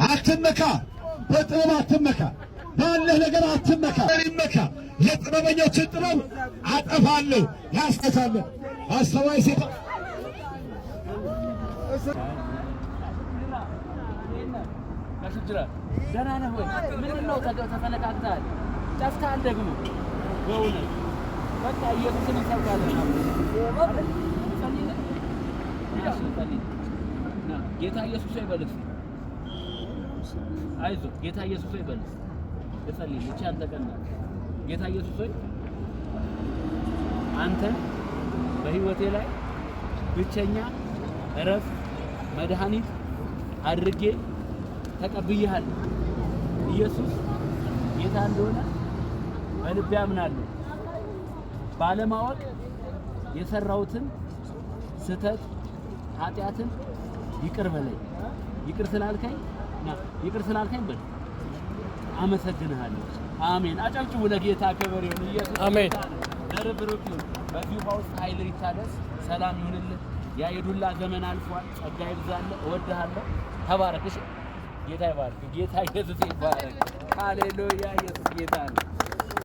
አትመካ፣ በጥበብ አትመካ፣ ባለህ ነገር አትመካ። ይመካ የጥበበኞችን ጥበብ አጠፋለሁ ያስፈታለሁ። አስተዋይ ሴት ከሽጅራ ደህና ነህ ወይ? ምንድን ነው ተፈነካክተሃል? ጠፍተሃል ደግሞ በእውነት በቃ ኢየሱስን እንሰብካለን። ጌታ ኢየሱስ ይበልስ። አይዞህ ጌታ ኢየሱስ ይበልስ። እጸልይ ብቻ አንተ ቀና ጌታ ኢየሱስ ሆይ አንተ በህይወቴ ላይ ብቸኛ እረፍት መድኃኒት አድርጌ ተቀብዬሃለሁ። ኢየሱስ ጌታ እንደሆነ በልቤ አምናለሁ። ባለማወቅ የሰራሁትን ስተት ኃጢአትን ይቅር በለኝ። ይቅር ስላልከኝ በል አመሰግንሃለሁ። አሜን። አጨብጭቡ ለጌታ ክብር ይሁን። ኢየሱስ አሜን። ለርብርብ ይሁን። በዚህ ውስጥ ኃይል ይታደስ፣ ሰላም ይሁንልህ። ያ የዱላ ዘመን አልፏል። ጸጋ ይብዛልህ። እወድሃለሁ። ተባረክ። ጌታ ይባርክ። ጌታ ኢየሱስ ይባረክ። ሃሌሉያ። ኢየሱስ ጌታ ነው።